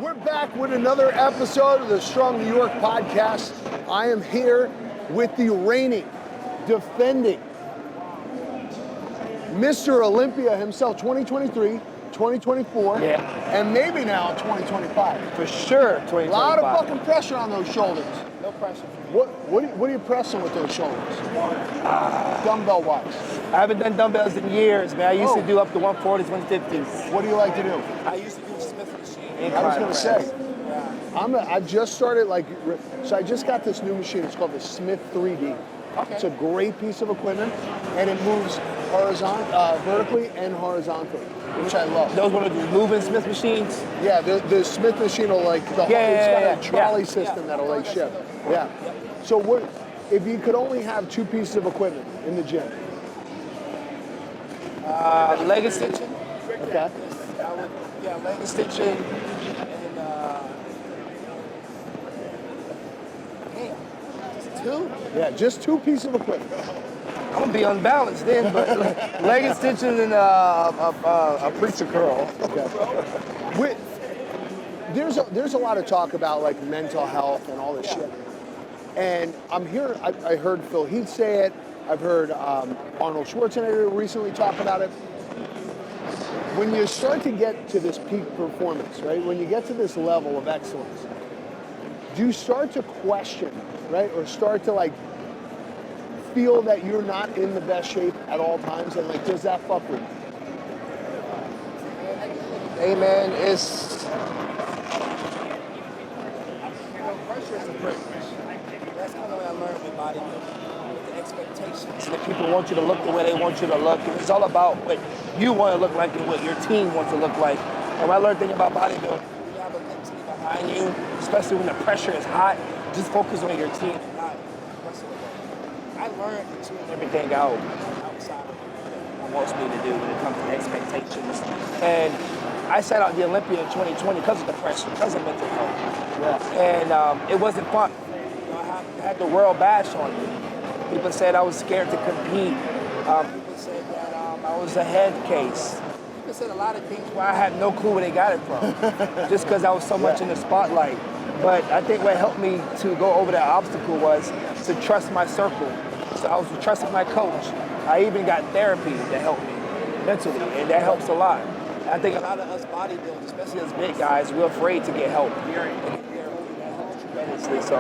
We're back with another episode of the Strong New York podcast. I am here with the reigning, defending Mr. Olympia himself, 2023, 2024, and maybe now 2025. For sure, 2025. A lot of fucking pressure on those shoulders. No pressure. What are you pressing with those shoulders? Dumbbell-wise. I haven't done dumbbells in years, man. I used to do up to 140s, 150s. What do you like to do? I used to do the Smith machine. I was gonna say. Yeah. I just started so I just got this new machine. It's called the Smith 3D. Okay. It's a great piece of equipment, and it moves vertically and horizontally, which I love. Those one of the moving Smith machines? Yeah, the Smith machine will it's got a trolley system that'll shift. Yeah. So what if you could only have two pieces of equipment in the gym? Leg extension. Okay. Leg extension. And two? Yeah, just two pieces of equipment. I'm gonna be unbalanced then, but leg extension and a preacher curl. Okay. There's a lot of talk about like mental health and all this shit. And I heard Phil Heath say it. I've heard Arnold Schwarzenegger recently talk about it. When you start to get to this peak performance, right? When you get to this level of excellence, do you start to question, right? Or start to feel that you're not in the best shape at all times? And does that fuck with you? Hey man, it's pressure is a privilege. That's kind of what I learned with bodybuilding. The expectations that people want you to look the way they want you to look. It's all about what you want to look like and what your team wants to look like. And what I learned thing about bodybuilding, you have a good team behind you, especially when the pressure is hot. Just focus on your team and not pressing away. I learned to tune everything out outside of what it wants me to do when it comes to expectations. And I sat out the Olympia in 2020 because of the pressure, because of mental health. Yeah. And it wasn't fun. I had the world bash on me. People said I was scared to compete. People said that I was a head case. People said a lot of things where I had no clue where they got it from, just because I was so much in the spotlight. But I think what helped me to go over that obstacle was to trust my circle. So I was trusting my coach. I even got therapy that helped me mentally, and that helps a lot. I think a lot of us bodybuilders, especially us big guys, we're afraid to get help. So,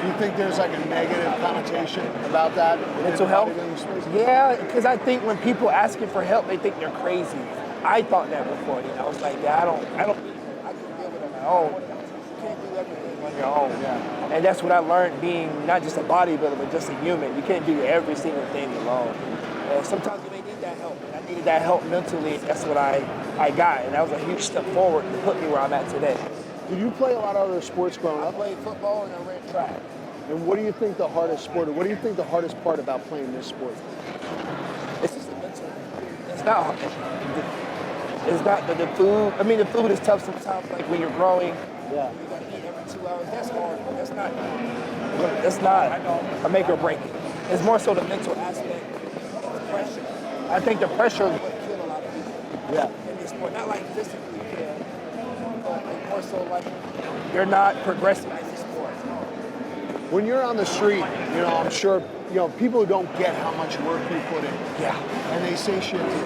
do you think there's a negative connotation about that? Mental health? Yeah, because I think when people ask you for help, they think they're crazy. I thought that before, I was like, I can deal with it on my own. You can't do everything on your own. Yeah. And that's what I learned being not just a bodybuilder, but just a human. You can't do every single thing alone. And sometimes you may need that help. And I needed that help mentally. That's what I got. And that was a huge step forward to put me where I'm at today. Did you play a lot of other sports growing up? I played football and I ran track. And what do you think the hardest part about playing this sport? It's just the mental. It's not hard. It's not the food. I mean, the food is tough sometimes, like when you're growing. Yeah. You gotta eat every 2 hours. That's hard. That's not a make or break. It's more so the mental aspect, the pressure. I think the pressure is what kills a lot of people. In this sport, not like physically kill, but more so like you're not progressing as a sport. When you're on the street, I'm sure, people don't get how much work you put in. Yeah. And they say shit to you.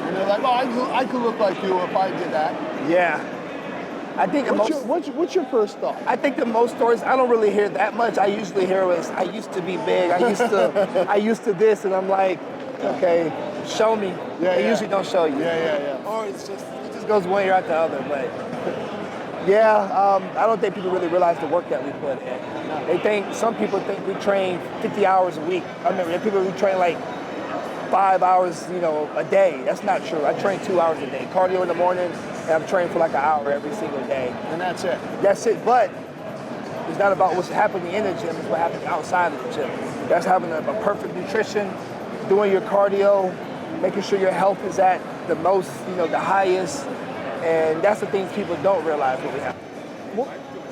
And they're like, oh, I could look like you if I did that. Yeah. I think what's your first thought? I think the most stories, I don't really hear that much. I usually hear was, I used to be big, I used to this, and I'm like, okay, show me. They usually don't show you. Yeah. Or it just goes one ear out the other, but I don't think people really realize the work that we put in. Some people think we train 50 hours a week. I mean, there are people who train like 5 hours, a day. That's not true. I train 2 hours a day. Cardio in the morning, and I'm training for like an hour every single day. And that's it. That's it. But it's not about what's happening in the gym, it's what happens outside of the gym. That's having a perfect nutrition, doing your cardio, making sure your health is at the most, the highest. And that's the things people don't realize what we have. Well,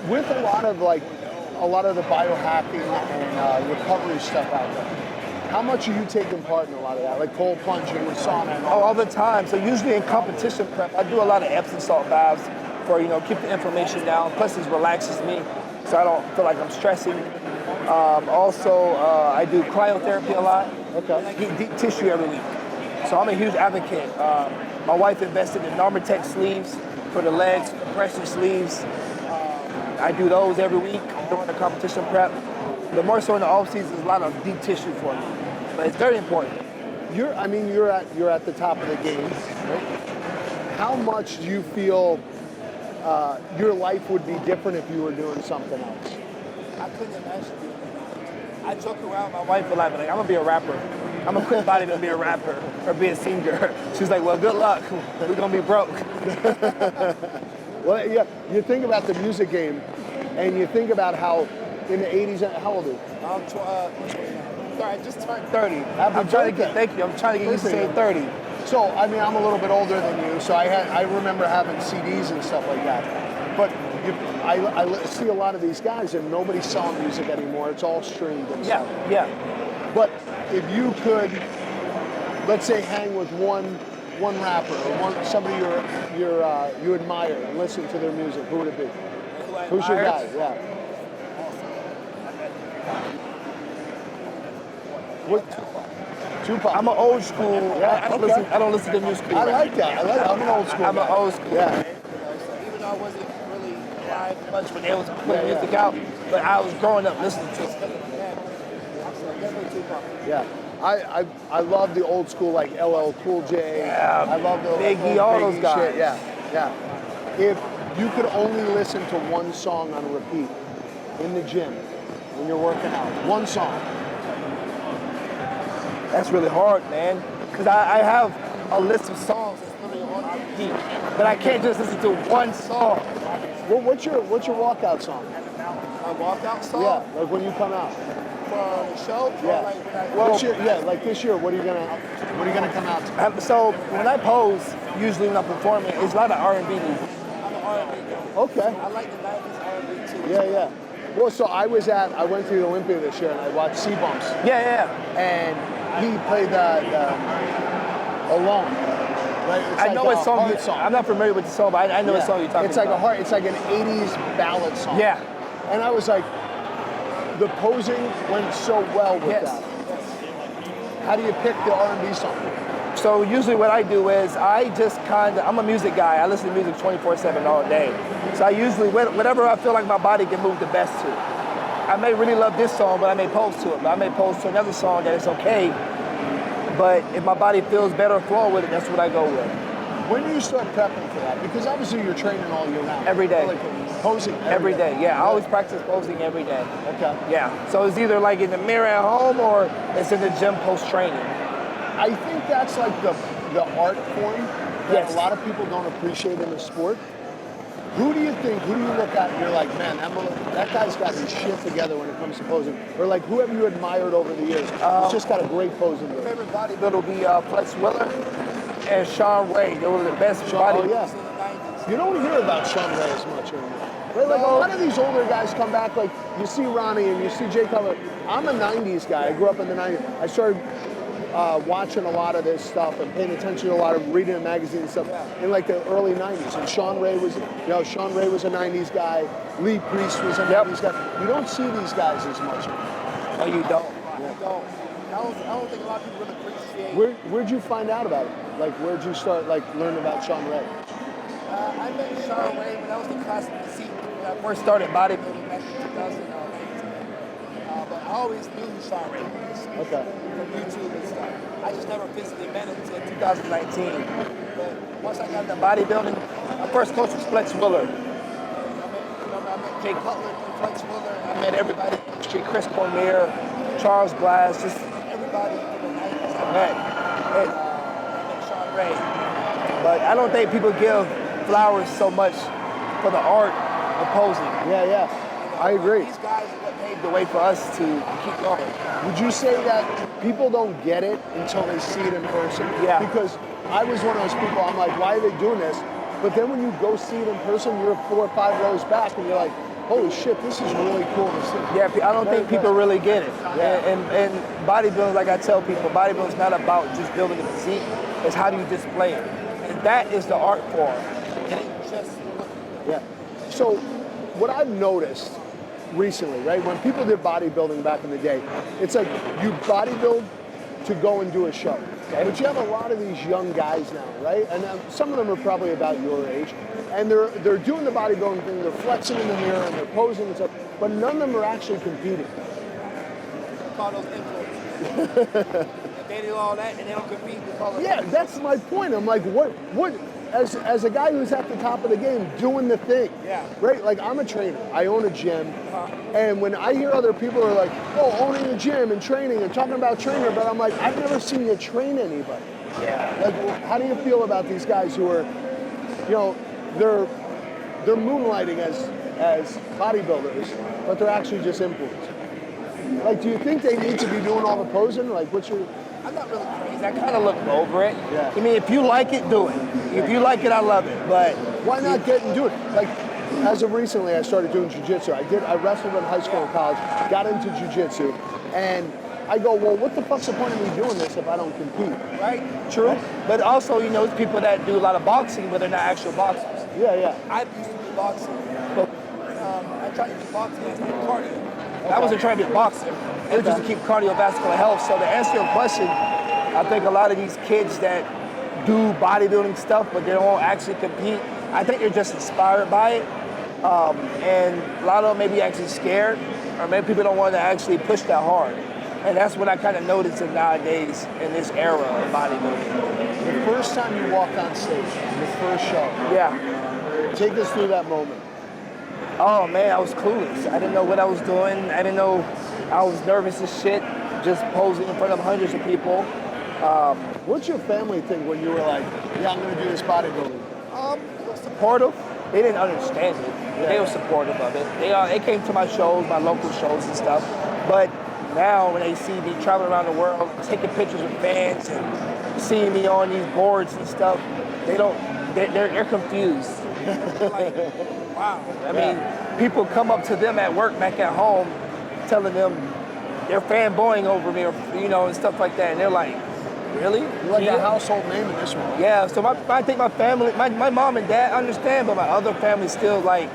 with a lot of the biohacking and recovery stuff out there, how much are you taking part in a lot of that? Like cold plunging with sauna and all the time. So usually in competition prep, I do a lot of Epsom salt baths. for, keep the inflammation down. Plus it relaxes me so I don't feel like I'm stressing. Also, I do cryotherapy a lot. Okay. And I get deep tissue every week. So I'm a huge advocate. My wife invested in Normatec sleeves for the legs, compression sleeves. I do those every week during the competition prep. But more so in the off season, there's a lot of deep tissue for me. But it's very important. You're at the top of the game, right? How much do you feel your life would be different if you were doing something else? I couldn't imagine doing it. I joke around with my wife a lot, but like, I'm gonna be a rapper. I'm gonna quit bodybuilding and be a rapper or be a singer. She's like, well, good luck. We're gonna be broke. Well, yeah, you think about the music game, and you think about how in the 80s, how old are you? I'm sorry, I just turned 30. Thank you. I'm trying to get used to saying 30. So, I mean, I'm a little bit older than you, so I remember having CDs and stuff like that. But I see a lot of these guys, and nobody's selling music anymore. It's all streamed and stuff. Yeah. But if you could, let's say, hang with one rapper or somebody you admire and listen to their music, who would it be? Who's your guy? Yeah. Tupac. I'm an old school. Yeah, I don't listen to new school. I like that. I'm an old school. I'm an old school. Yeah. So even though I wasn't really alive much when they was putting music out, but I was growing up listening to it. Definitely Tupac. Yeah. I love the old school, like LL Cool J. Yeah, I love the Biggie, all those guys. Shit. Yeah. If you could only listen to one song on repeat in the gym when you're working out, one song. That's really hard, man. Because I have a list of songs that's literally on repeat, but I can't just listen to one song. Well, what's your walkout song? My walkout song? Yeah, like when you come out. For the show? Yeah. Well, like this year, what are you gonna come out to? So when I pose, usually when I'm performing, it's a lot of R&B music. I'm an R&B guy. Okay. I like the 90s R&B too. Yeah. Well, so I went to the Olympia this year and I watched C-Bumps. Yeah. And he played the Alone. Right? It's I know what song. song. I'm not familiar with the song, but I know what song you're talking about. It's like an 80s ballad song. Yeah. And I was like, the posing went so well with that. How do you pick the R&B song? So usually what I do is I'm a music guy. I listen to music 24/7 all day. So I usually, whatever I feel like my body can move the best to. I may really love this song, but I may pose to it. But I may pose to another song that is okay. But if my body feels better flowing with it, that's what I go with. When do you start prepping for that? Because obviously you're training all year round. Every day. Like posing every day. Yeah, I always practice posing every day. Okay. Yeah. So it's either like in the mirror at home or it's in the gym post training. I think that's like the art form that a lot of people don't appreciate in the sport. Who do you look at and you're like, man, that guy's got his shit together when it comes to posing? Or like, who have you admired over the years? He's just got a great posing. My favorite bodybuilder will be Flex Willer and Sean Ray. They were the best bodybuilders in the 90s. You don't hear about Sean Ray as much anymore. Right? Like a lot of these older guys come back, like you see Ronnie and you see Jay Cutler. I'm a 90s guy. I grew up in the 90s. I started watching a lot of this stuff and paying attention to a lot of reading magazines and stuff in like the early 90s. And Sean Ray was a 90s guy. Lee Priest was a 90s guy. You don't see these guys as much anymore. No, you don't. You don't. I don't think a lot of people really appreciate. Where'd you find out about it? Like, where'd you start learning about Sean Ray? I met Sean Ray when I was in class in the seat when I first started bodybuilding back in 2019. But I always knew Sean Ray was from YouTube and stuff. I just never physically met him until 2019. But once I got into bodybuilding, my first coach was Flex Willer. I met Jay Cutler and Flex Willer. I met everybody in the industry, Chris Cormier, Charles Glass, just everybody in the 90s I met. And I met Sean Ray. But I don't think people give flowers so much for the art of posing. Yeah. I agree. These guys are what paved the way for us to keep going. Would you say that people don't get it until they see it in person? Yeah. Because I was one of those people, I'm like, why are they doing this? But then when you go see it in person, you're 4 or 5 rows back and you're like, holy shit, this is really cool to see. Yeah, I don't think people really get it. Yeah. And bodybuilding, like I tell people, bodybuilding is not about just building a physique. It's how do you display it. And that is the art form. It ain't just Yeah. So what I've noticed recently, right, when people did bodybuilding back in the day, it's like you bodybuild to go and do a show. Okay. But you have a lot of these young guys now, right? And some of them are probably about your age, and they're doing the bodybuilding thing, they're flexing in the mirror and they're posing and stuff, but none of them are actually competing. Call those influencers. If they do all that and they don't compete, we call it. Yeah, that's my point. I'm like, what? As a guy who's at the top of the game, doing the thing, Yeah. right? Like I'm a trainer, I own a gym, and when I hear other people are like, oh, owning a gym and training and talking about trainer, but I'm like, I've never seen you train anybody. Yeah. Like, how do you feel about these guys who are, you know, they're moonlighting as bodybuilders, but they're actually just influencers? Like, do you think they need to be doing all the posing? Like, what's your... I'm not really crazy. I kind of look over it. Yeah. I mean, if you like it, do it. If you like it, I love it. But why not get and do it? Like, as of recently, I started doing jiu-jitsu. I wrestled in high school and college, got into jiu-jitsu, and I go, well, what the fuck's the point of me doing this if I don't compete? right, true. Right. But also, you know, it's people that do a lot of boxing, but they're not actual boxers. Yeah. I used to do boxing, but I tried to do boxing as cardio. I wasn't trying to be a boxer. It was just to keep cardiovascular health. So to answer your question, I think a lot of these kids that do bodybuilding stuff, but they don't actually compete, I think they're just inspired by it. And a lot of them may be actually scared, or maybe people don't want to actually push that hard. And that's what I kind of noticed nowadays in this era of bodybuilding. The first time you walked on stage, your first show, Yeah. take us through that moment. Oh man, I was clueless. I didn't know what I was doing. I didn't know. I was nervous as shit, just posing in front of hundreds of people. What's your family think when you were like, yeah, I'm going to do this bodybuilding? They were supportive. They didn't understand it. Yeah. They were supportive of it. They came to my shows, my local shows and stuff. But now when they see me traveling around the world, taking pictures with fans and seeing me on these boards and stuff, they're confused. They're like, wow. I mean, people come up to them at work back at home, telling them they're fanboying over me, or and stuff like that, and they're like, really? You're like a household name in this world. Yeah. So I think my family, my mom and dad understand, but my other family still like,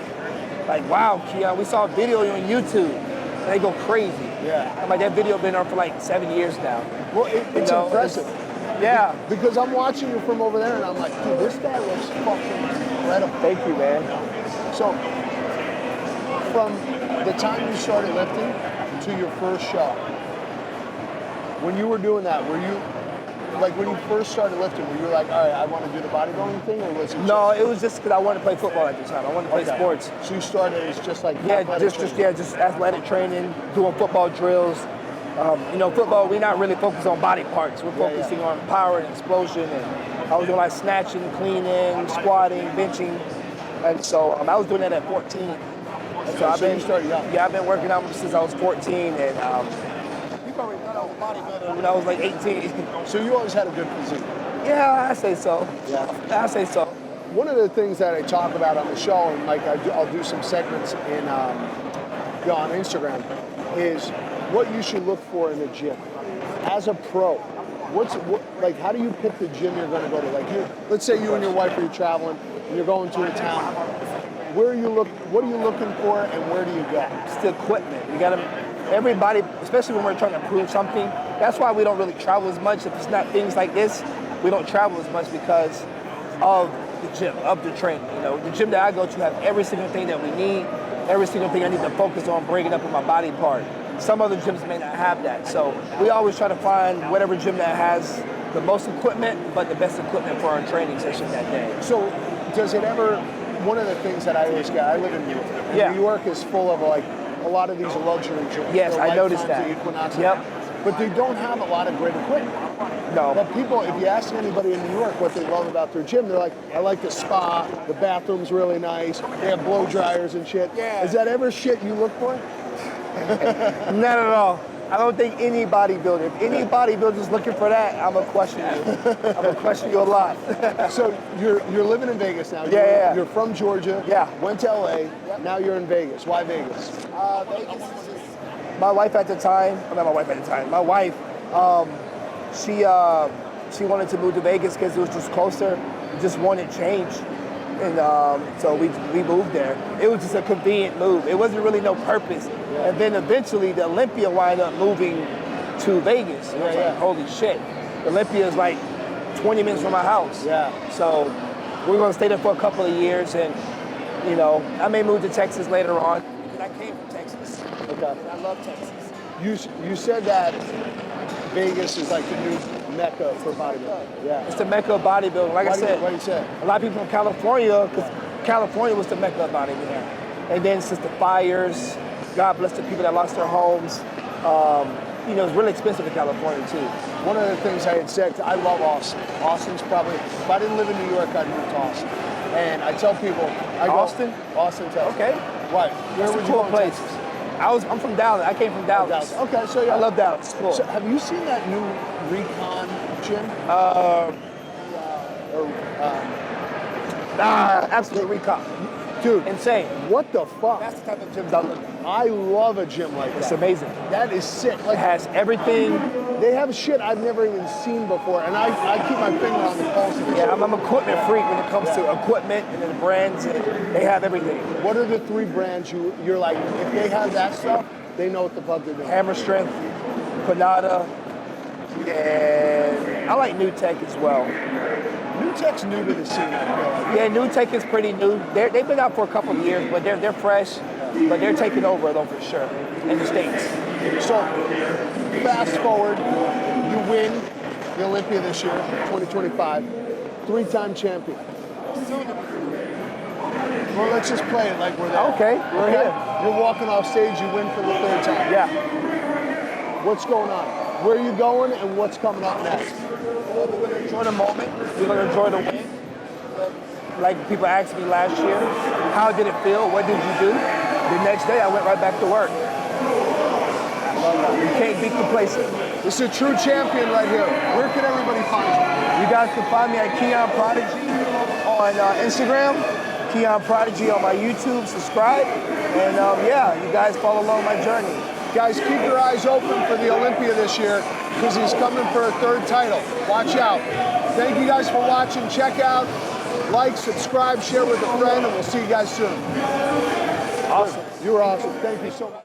wow, Keon, we saw a video on YouTube, and they go crazy. Yeah. I'm like, that video been on for like 7 years now. Well, it's impressive. Yeah. Because I'm watching you from over there, and I'm like, dude, this guy looks fucking incredible. Thank you, man. So, from the time you started lifting to your first show, when you were doing that, were you, like when you first started lifting, were you like, all right, I want to do the bodybuilding thing, or was it No, it was just because I wanted to play football at the time. I wanted to play sports. So you started as just like Just athletic training, doing football drills. Football, we're not really focused on body parts. We're focusing on power and explosion. And I was doing like snatching, cleaning, squatting, benching. And so I was doing that at 14. And so you started young. Yeah, I've been working out since I was 14. And you probably thought I was a bodybuilder when I was like 18. So you always had a good physique. Yeah, I say so. Yeah. I say so. One of the things that I talk about on the show, and like I'll do some segments on Instagram, is what you should look for in the gym. As a pro, how do you pick the gym you're going to go to? Like, let's say you and your wife are traveling, and you're going to a town. What are you looking for, and where do you go? It's the equipment. You got to, everybody, especially when we're trying to prove something. That's why we don't really travel as much. If it's not things like this, we don't travel as much because of the gym, of the training. The gym that I go to have every single thing that we need, every single thing I need to focus on bringing up in my body part. Some other gyms may not have that. So we always try to find whatever gym that has the most equipment, but the best equipment for our training session that day. So does it ever, one of the things that I always get, I live in New York. Yeah. New York is full of like a lot of these luxury gyms. Yes, I noticed that. The Equinox. Yep. But they don't have a lot of great equipment. No. But people, if you ask anybody in New York what they love about their gym, they're like, I like the spa, the bathroom's really nice, they have blow dryers and shit. Yeah. Is that ever shit you look for? Not at all. I don't think any bodybuilder, if any bodybuilder's looking for that, I'm going to question you. I'm going to question you a lot. So you're living in Vegas now. Yeah. You're from Georgia. Yeah. Went to LA. Now you're in Vegas. Why Vegas? Vegas is just, my wife at the time, my wife, she wanted to move to Vegas because it was just closer, just wanted change. And so we moved there. It was just a convenient move. It wasn't really no purpose. And then eventually the Olympia wound up moving to Vegas. And I was like, holy shit. The Olympia is like 20 minutes from my house. Yeah. So we're gonna stay there for a couple of years, and you know, I may move to Texas later on. Because I came from Texas. Okay. And I love Texas. You said that Vegas is like the new mecca for bodybuilding. Yeah. It's the mecca of bodybuilding. Like I said, what do you say? a lot of people from California, because California was the mecca of bodybuilding. And then since the fires, God bless the people that lost their homes. You know, it's really expensive in California too. One of the things I had said, I love Austin. Austin's probably, if I didn't live in New York, I'd move to Austin. And I tell people, Austin, Texas. Okay. What? Where would you go in place? Texas? I'm from Dallas. I came from Dallas. Okay, so yeah. I love Dallas. It's cool. So have you seen that new Recon gym? Absolute Recon. Dude, Insane. what the fuck? That's the type of gyms I look at. I love a gym like that. It's amazing. That is sick. It Like, has everything. they have shit I've never even seen before, and I keep my finger on the pulse of it. Yeah, I'm an equipment freak when it comes to equipment and the brands, and they have everything. What are the 3 brands you're like, if they have that stuff, they know what the fuck they're doing? Hammer Strength, Panada, and I like New Tech as well. New Tech's new to the scene, I feel like. Yeah, New Tech is pretty new. They've been out for a couple of years, but they're fresh. But they're taking over though for sure in the States. So, fast forward, you win the Olympia this year, 2025, 3-time champion. Well, let's just play it like we're there. Okay, we're here. You're walking off stage, you win for the 3rd time. Yeah. What's going on? Where are you going and what's coming up next? Well, we're going to enjoy the moment. We're going to enjoy the win. Like people asked me last year, how did it feel? What did you do? The next day, I went right back to work. You can't be complacent. This is a true champion right here. Where can everybody find you? You guys can find me at Keon Prodigy on Instagram, Keon Prodigy on my YouTube. Subscribe, and yeah, you guys follow along my journey. Guys, keep your eyes open for the Olympia this year because he's coming for a 3rd title. Watch out. Thank you guys for watching. Check out, like, subscribe, share with a friend, and we'll see you guys soon. Awesome. You were awesome. Thank you so much.